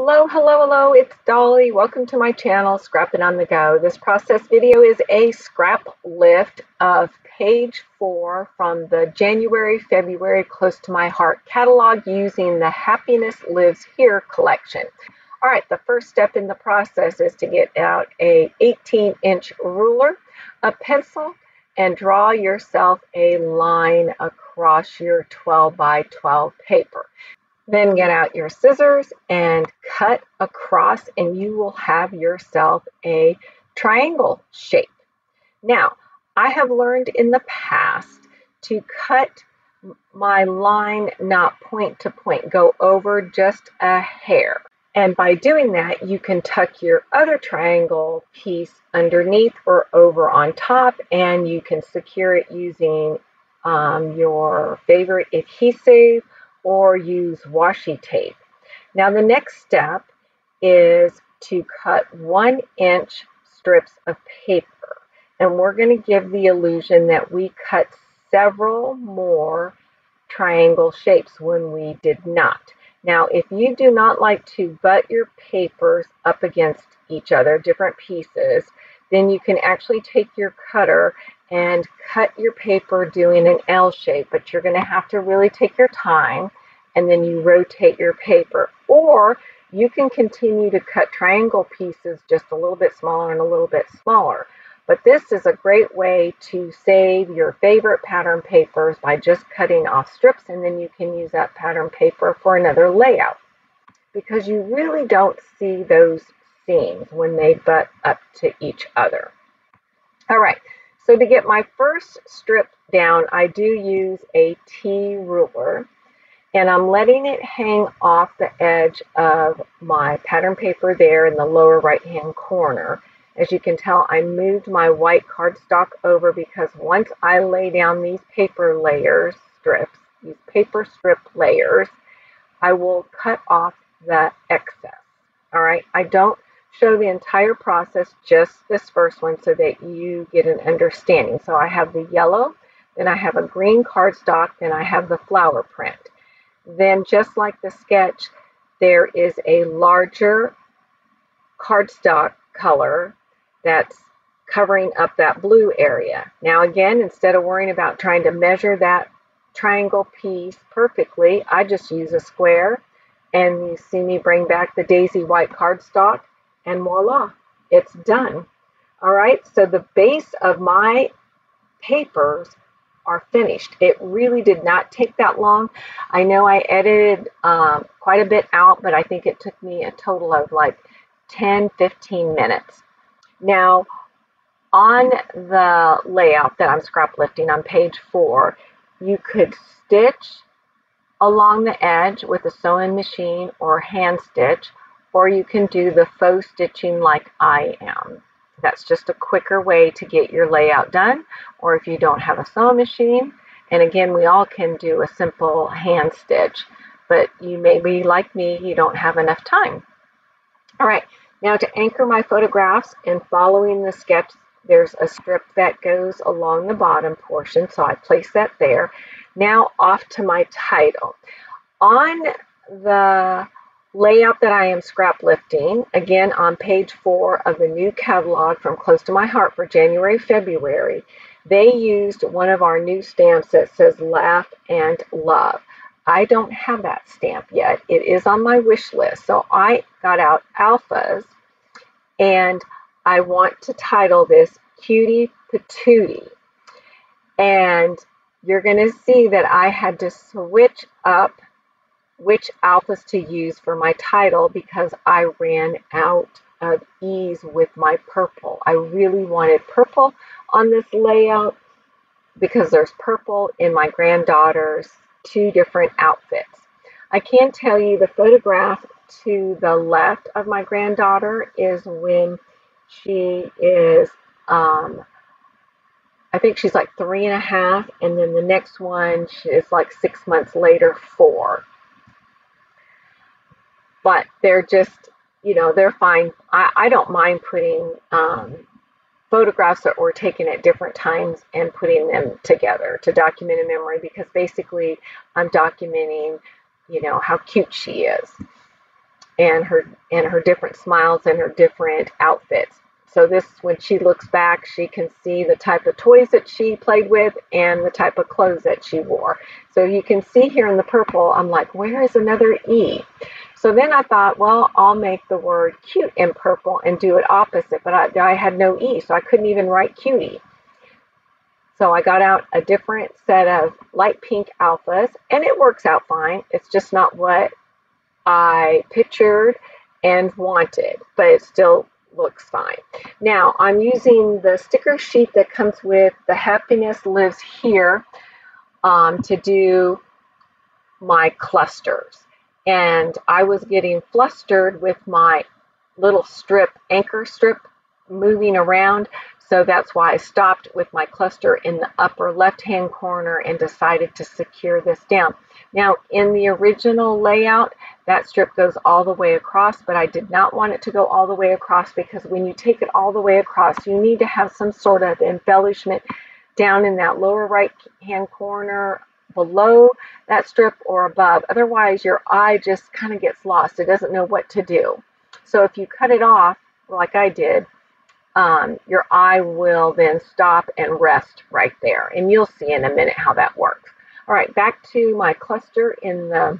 Hello, hello, hello, it's Dolly. Welcome to my channel, Scrapping on the Go. This process video is a scrap lift of page 4 from the January, February Close to My Heart catalog using the Happiness Lives Here collection. All right, the first step in the process is to get out a 18-inch ruler, a pencil, and draw yourself a line across your 12 by 12 paper. Then get out your scissors and cut across, and you will have yourself a triangle shape. Now, I have learned in the past to cut my line not point to point, go over just a hair. And by doing that, you can tuck your other triangle piece underneath or over on top, and you can secure it using your favorite adhesive or use washi tape. Now the next step is to cut 1-inch strips of paper, and we're going to give the illusion that we cut several more triangle shapes when we did not. Now if you do not like to butt your papers up against each other, different pieces, then you can actually take your cutter and cut your paper doing an L shape, but you're going to have to really take your time, and then you rotate your paper. Or you can continue to cut triangle pieces just a little bit smaller and a little bit smaller. But this is a great way to save your favorite pattern papers by just cutting off strips, and then you can use that pattern paper for another layout, because you really don't see those seams when they butt up to each other. All right, so to get my first strip down, I do use a T ruler, and I'm letting it hang off the edge of my pattern paper there in the lower right-hand corner. As you can tell, I moved my white cardstock over because once I lay down these paper layers, strips, these paper strip layers, I will cut off the excess. All right, I don't show the entire process, just this first one, so that you get an understanding. So I have the yellow, then I have a green cardstock, then I have the flower print. Then just like the sketch, there is a larger cardstock color that's covering up that blue area. Now again, instead of worrying about trying to measure that triangle piece perfectly, I just use a square, and you see me bring back the daisy white cardstock, and voila, it's done. All right, so the base of my papers are finished. It really did not take that long. I know I edited quite a bit out, but I think it took me a total of like 10-15 minutes. Now, on the layout that I'm scrap lifting on page 4, you could stitch along the edge with a sewing machine or hand stitch, or you can do the faux stitching like I am. That's just a quicker way to get your layout done, or if you don't have a sewing machine. And again, we all can do a simple hand stitch, but you may be like me, you don't have enough time. All right, now to anchor my photographs and following the sketch, there's a strip that goes along the bottom portion, so I place that there. Now off to my title. On the layout that I am scrap lifting, again on page 4 of the new catalog from Close to My Heart for January, February, they used one of our new stamps that says Laugh and Love. I don't have that stamp yet. It is on my wish list. So I got out alphas, and I want to title this Cutie Patootie. And you're going to see that I had to switch up which alphas to use for my title because I ran out of ease with my purple. I really wanted purple on this layout because there's purple in my granddaughter's 2 different outfits. I can tell you the photograph to the left of my granddaughter is when she is, I think she's like 3.5, and then the next one is like 6 months later, 4. But they're just, you know, they're fine. I don't mind putting photographs that were taken at different times and putting them together to document a memory, because basically I'm documenting, you know, how cute she is. her different smiles and her different outfits. So this, when she looks back, she can see the type of toys that she played with and the type of clothes that she wore. So you can see here in the purple, I'm like, where is another E? So then I thought, well, I'll make the word cute in purple and do it opposite, but I had no E, so I couldn't even write cutie. So I got out a different set of light pink alphas, and it works out fine. It's just not what I pictured and wanted, but it still looks fine. Now I'm using the sticker sheet that comes with the Happiness Lives Here to do my clusters. And I was getting flustered with my little anchor strip moving around. So that's why I stopped with my cluster in the upper left-hand corner and decided to secure this down. Now, in the original layout, that strip goes all the way across, but I did not want it to go all the way across because when you take it all the way across, you need to have some sort of embellishment down in that lower right-hand corner below that strip or above. Otherwise, your eye just kind of gets lost. It doesn't know what to do. So if you cut it off, like I did, your eye will then stop and rest right there. And you'll see in a minute how that works. All right, back to my cluster in the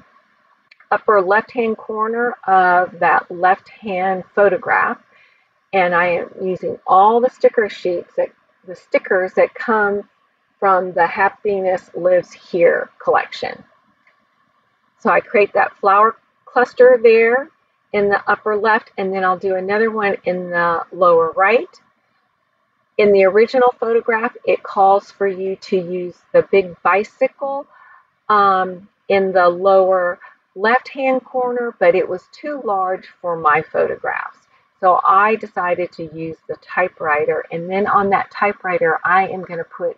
upper left-hand corner of that left-hand photograph. And I am using all the sticker sheets, the stickers that come from the Happiness Lives Here collection. So I create that flower cluster there in the upper left, and then I'll do another one in the lower right. In the original photograph, it calls for you to use the big bicycle in the lower left-hand corner, but it was too large for my photographs. So I decided to use the typewriter, and then on that typewriter, I am going to put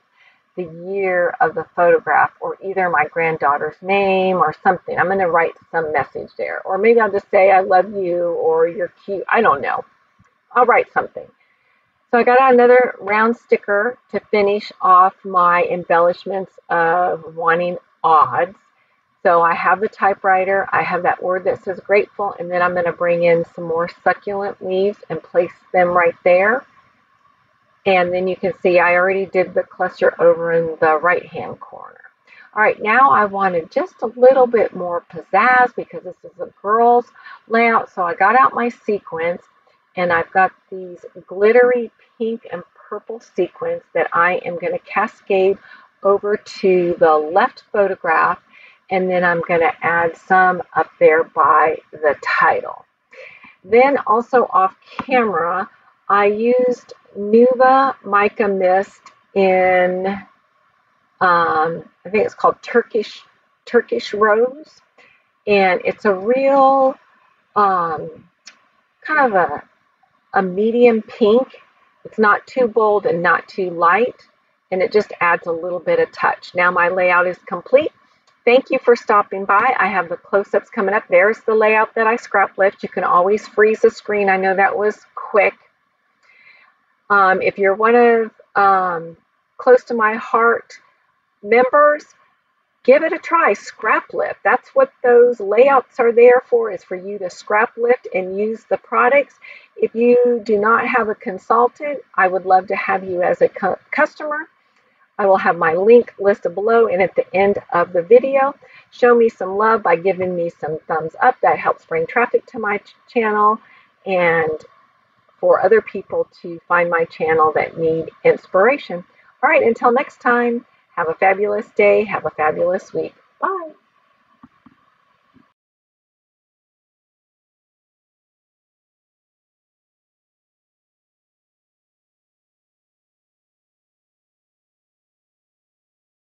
the year of the photograph, or either my granddaughter's name or something. I'm going to write some message there, or maybe I'll just say I love you or you're cute. I don't know. I'll write something. So I got another round sticker to finish off my embellishments of wanting odds. So I have the typewriter, I have that word that says grateful, and then I'm going to bring in some more succulent leaves and place them right there. And then you can see I already did the cluster over in the right-hand corner. All right, now I wanted just a little bit more pizzazz because this is a girl's layout. So I got out my sequins, and I've got these glittery pink and purple sequins that I am going to cascade over to the left photograph, and then I'm going to add some up there by the title. Then also off camera, I used Nuva Mica Mist in, I think it's called Turkish Rose, and it's a real kind of a medium pink. It's not too bold and not too light, and it just adds a little bit of touch. Now my layout is complete. Thank you for stopping by. I have the close-ups coming up. There's the layout that I scrap lift. You can always freeze the screen. I know that was quick. If you're one of Close to My Heart members, give it a try. Scrap lift. That's what those layouts are there for, is for you to scrap lift and use the products. If you do not have a consultant, I would love to have you as a customer. I will have my link listed below, and at the end of the video, show me some love by giving me some thumbs up. That helps bring traffic to my channel and for other people to find my channel that need inspiration. All right, until next time, have a fabulous day, have a fabulous week. Bye.